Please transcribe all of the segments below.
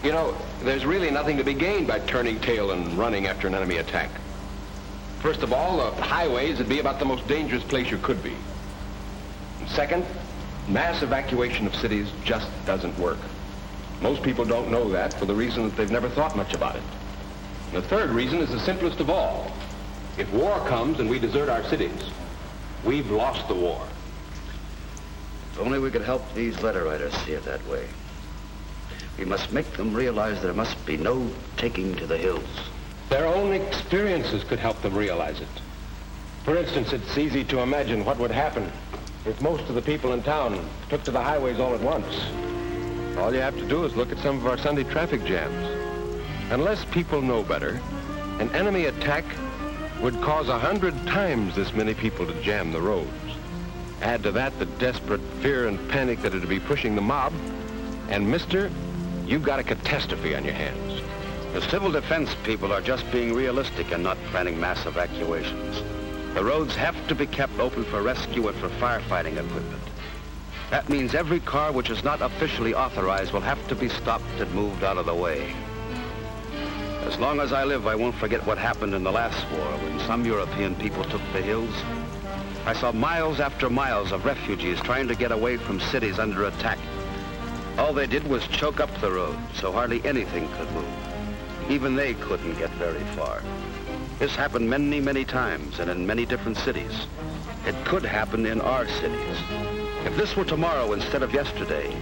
You know, there's really nothing to be gained by turning tail and running after an enemy attack. First of all, the highways would be about the most dangerous place you could be. And second, mass evacuation of cities just doesn't work. Most people don't know that for the reason that they've never thought much about it. And the third reason is the simplest of all. If war comes and we desert our cities, we've lost the war. If only we could help these letter writers see it that way. We must make them realize there must be no taking to the hills. Their own experiences could help them realize it. For instance, it's easy to imagine what would happen if most of the people in town took to the highways all at once. All you have to do is look at some of our Sunday traffic jams. Unless people know better, an enemy attack would cause 100 times this many people to jam the roads. Add to that the desperate fear and panic that it'd be pushing the mob, and mister, you've got a catastrophe on your hands. The civil defense people are just being realistic and not planning mass evacuations. The roads have to be kept open for rescue and for firefighting equipment. That means every car which is not officially authorized will have to be stopped and moved out of the way. As long as I live, I won't forget what happened in the last war when some European people took the hills. I saw miles after miles of refugees trying to get away from cities under attack. All they did was choke up the road, so hardly anything could move. Even they couldn't get very far. This happened many, many times and in many different cities. It could happen in our cities. If this were tomorrow instead of yesterday,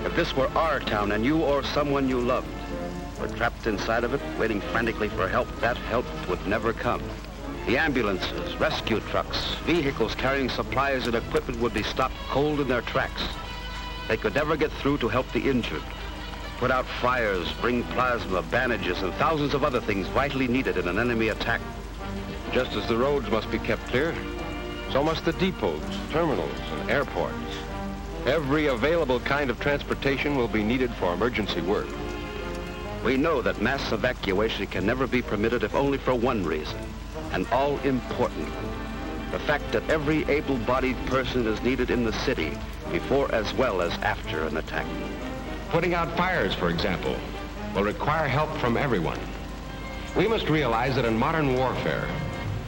if this were our town and you or someone you loved were trapped inside of it, waiting frantically for help, that help would never come. The ambulances, rescue trucks, vehicles carrying supplies and equipment would be stopped cold in their tracks. They could never get through to help the injured, put out fires, bring plasma, bandages, and thousands of other things vitally needed in an enemy attack. Just as the roads must be kept clear, so must the depots, terminals, and airports. Every available kind of transportation will be needed for emergency work. We know that mass evacuation can never be permitted if only for one reason, an all-important one. The fact that every able-bodied person is needed in the city before as well as after an attack. Putting out fires, for example, will require help from everyone. We must realize that in modern warfare,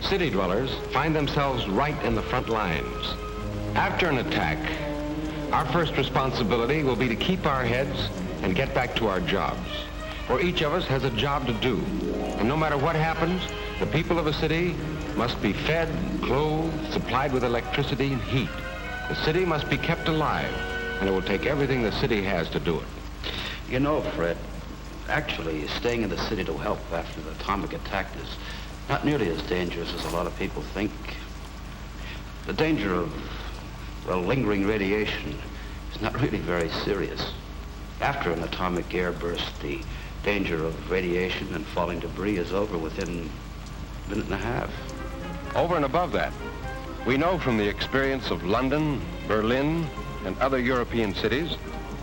city dwellers find themselves right in the front lines. After an attack, our first responsibility will be to keep our heads and get back to our jobs. For each of us has a job to do. And no matter what happens, the people of a city must be fed, clothed, supplied with electricity and heat. The city must be kept alive, and it will take everything the city has to do it. You know, Fred, actually staying in the city to help after the atomic attack is not nearly as dangerous as a lot of people think. The danger of, well, lingering radiation is not really very serious. After an atomic airburst, the danger of radiation and falling debris is over within a minute and a half. Over and above that, we know from the experience of London, Berlin, and other European cities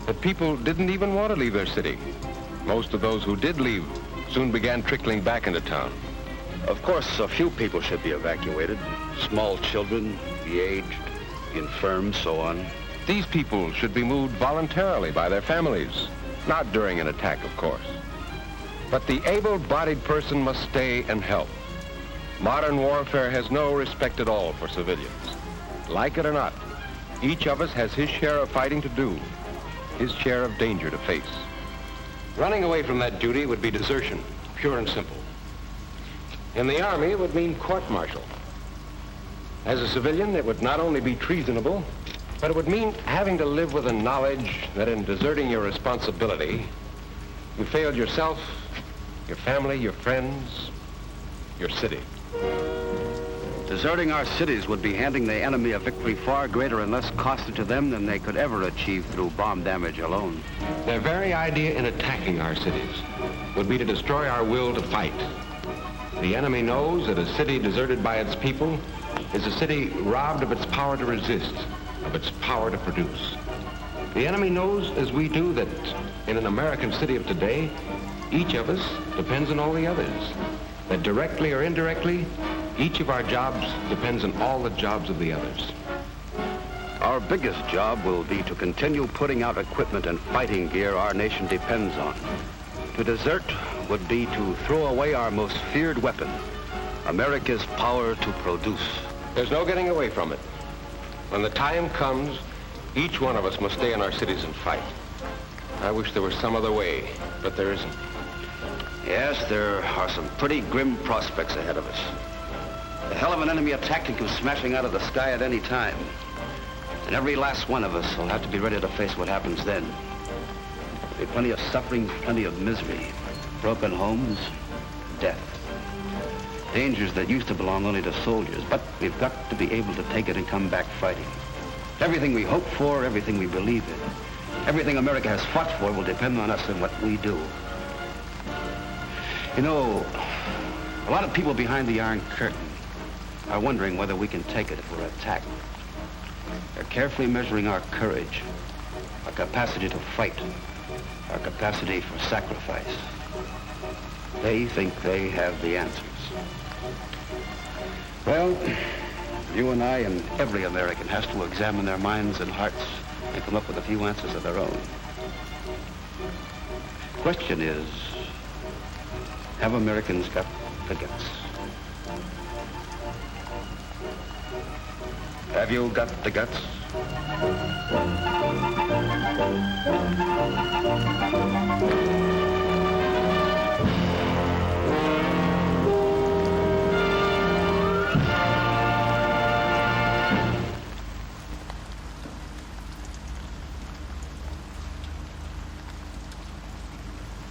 that people didn't even want to leave their city. Most of those who did leave soon began trickling back into town. Of course, a few people should be evacuated. Small children, the aged, the infirm, so on. These people should be moved voluntarily by their families, not during an attack, of course. But the able-bodied person must stay and help. Modern warfare has no respect at all for civilians. Like it or not, each of us has his share of fighting to do, his share of danger to face. Running away from that duty would be desertion, pure and simple. In the Army, it would mean court-martial. As a civilian, it would not only be treasonable, but it would mean having to live with the knowledge that in deserting your responsibility, you failed yourself, your family, your friends, your city. Deserting our cities would be handing the enemy a victory far greater and less costly to them than they could ever achieve through bomb damage alone. Their very idea in attacking our cities would be to destroy our will to fight. The enemy knows that a city deserted by its people is a city robbed of its power to resist, of its power to produce. The enemy knows, as we do, that in an American city of today, each of us depends on all the others. That directly or indirectly, each of our jobs depends on all the jobs of the others. Our biggest job will be to continue putting out equipment and fighting gear our nation depends on. To desert would be to throw away our most feared weapon, America's power to produce. There's no getting away from it. When the time comes, each one of us must stay in our cities and fight. I wish there was some other way, but there isn't. Yes, there are some pretty grim prospects ahead of us. The hell of an enemy attack can come smashing out of the sky at any time. And every last one of us will have to be ready to face what happens then. There'll be plenty of suffering, plenty of misery, broken homes, death. Dangers that used to belong only to soldiers, but we've got to be able to take it and come back fighting. Everything we hope for, everything we believe in, everything America has fought for will depend on us and what we do. You know, a lot of people behind the Iron Curtain are wondering whether we can take it if we're attacked. They're carefully measuring our courage, our capacity to fight, our capacity for sacrifice. They think they have the answers. Well, you and I and every American has to examine their minds and hearts and come up with a few answers of their own. The question is, have Americans got the guts? Have you got the guts?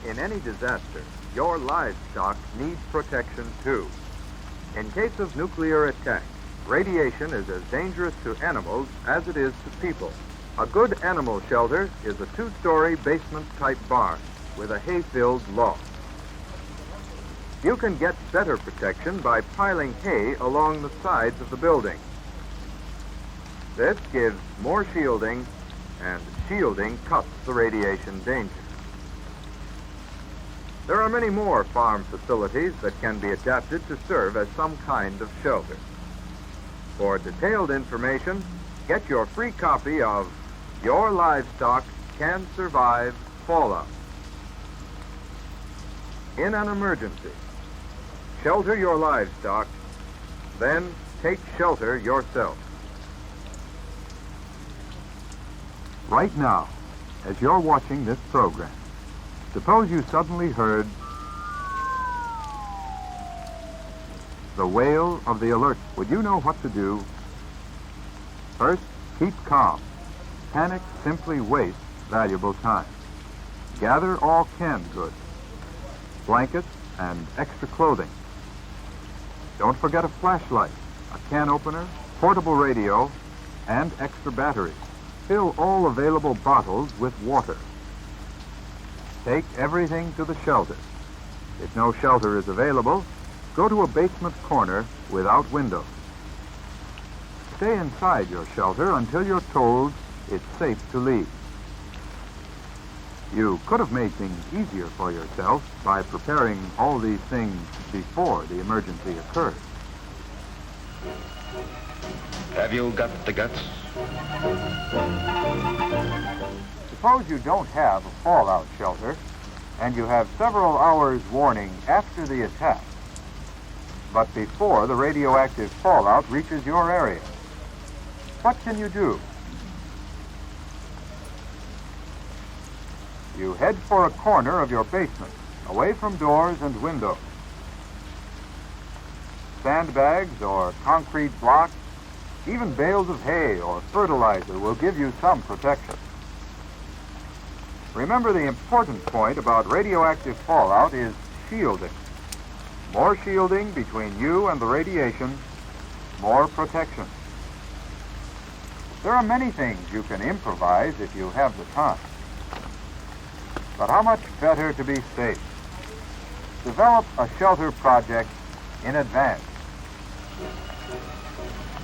In any disaster, your livestock needs protection too. In case of nuclear attack, radiation is as dangerous to animals as it is to people. A good animal shelter is a two-story basement-type barn with a hay-filled loft. You can get better protection by piling hay along the sides of the building. This gives more shielding, and shielding cuts the radiation danger. There are many more farm facilities that can be adapted to serve as some kind of shelter. For detailed information, get your free copy of Your Livestock Can Survive Fallout. In an emergency, shelter your livestock, then take shelter yourself. Right now, as you're watching this program, suppose you suddenly heard the wail of the alert. Would you know what to do? First, keep calm. Panic simply wastes valuable time. Gather all canned goods, blankets, and extra clothing. Don't forget a flashlight, a can opener, portable radio, and extra batteries. Fill all available bottles with water. Take everything to the shelter. If no shelter is available, go to a basement corner without windows. Stay inside your shelter until you're told it's safe to leave. You could have made things easier for yourself by preparing all these things before the emergency occurred. Have you got the guts? Suppose you don't have a fallout shelter, and you have several hours warning after the attack, but before the radioactive fallout reaches your area. What can you do? You head for a corner of your basement, away from doors and windows. Sandbags or concrete blocks, even bales of hay or fertilizer will give you some protection. Remember, the important point about radioactive fallout is shielding. More shielding between you and the radiation, more protection. There are many things you can improvise if you have the time. But how much better to be safe? Develop a shelter project in advance.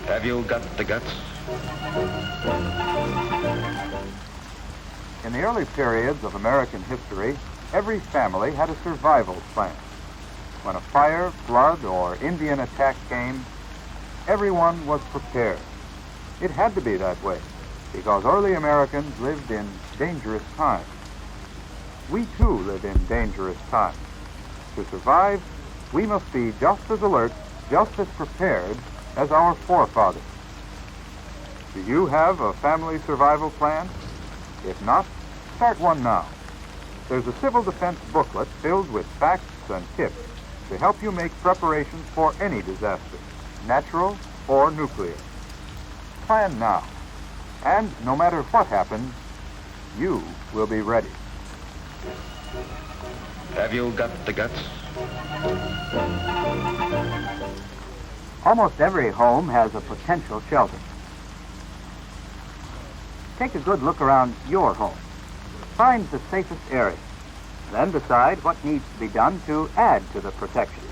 Have you got the guts? In the early periods of American history, every family had a survival plan. When a fire, flood, or Indian attack came, everyone was prepared. It had to be that way, because early Americans lived in dangerous times. we too live in dangerous times. To survive, we must be just as alert, just as prepared as our forefathers. Do you have a family survival plan? If not, start one now. There's a civil defense booklet filled with facts and tips to help you make preparations for any disaster, natural or nuclear. Plan now, and no matter what happens, you will be ready. Have you got the guts? Almost every home has a potential shelter. Take a good look around your home. Find the safest area. Then decide what needs to be done to add to the protection.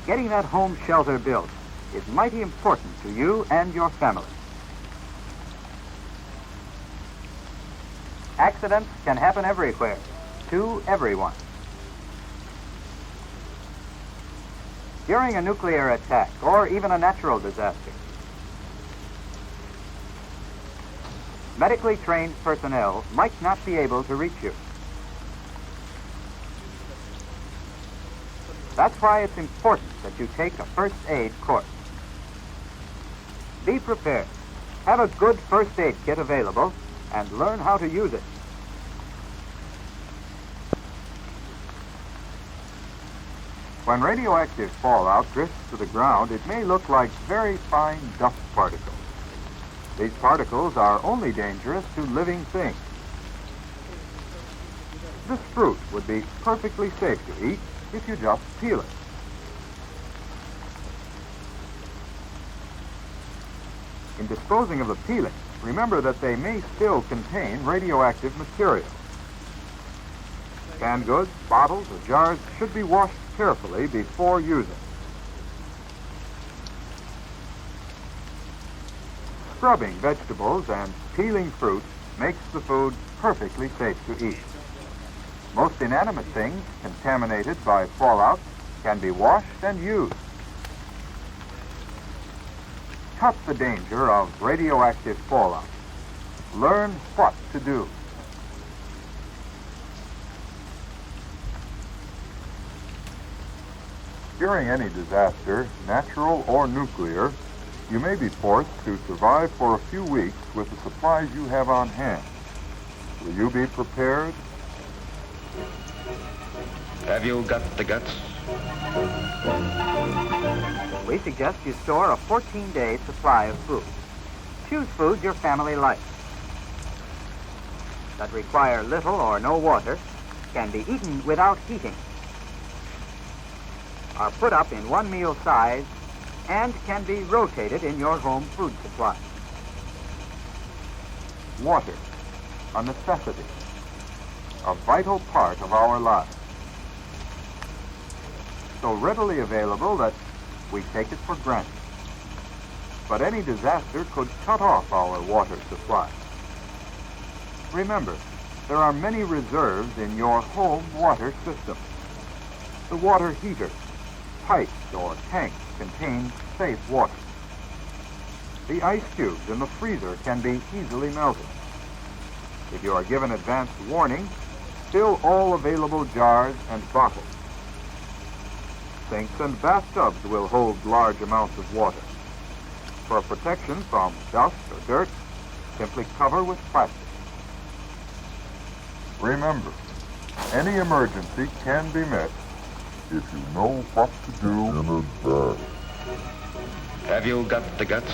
Getting that home shelter built is mighty important to you and your family. Accidents can happen everywhere, to everyone. During a nuclear attack or even a natural disaster, medically trained personnel might not be able to reach you. That's why it's important that you take a first aid course. Be prepared. Have a good first aid kit available and learn how to use it. When radioactive fallout drifts to the ground, it may look like very fine dust particles. These particles are only dangerous to living things. This fruit would be perfectly safe to eat if you just peel it. In disposing of the peelings, remember that they may still contain radioactive material. Canned goods, bottles, or jars should be washed carefully before using. Scrubbing vegetables and peeling fruit makes the food perfectly safe to eat. Most inanimate things contaminated by fallout can be washed and used. Cut the danger of radioactive fallout. Learn what to do. During any disaster, natural or nuclear, you may be forced to survive for a few weeks with the supplies you have on hand. Will you be prepared? Have you got the guts? We suggest you store a 14-day supply of food. Choose food your family likes. That require little or no water, can be eaten without heating, are put up in one meal size, and can be rotated in your home food supply. Water, a necessity, a vital part of our lives. So readily available that we take it for granted. But any disaster could cut off our water supply. Remember, there are many reserves in your home water system. The water heater, pipes, or tanks contain safe water. The ice cubes in the freezer can be easily melted. If you are given advance warning, fill all available jars and bottles. Sinks and bathtubs will hold large amounts of water. For protection from dust or dirt, simply cover with plastic. Remember, any emergency can be met if you know what to do in advance. Have you got the guts?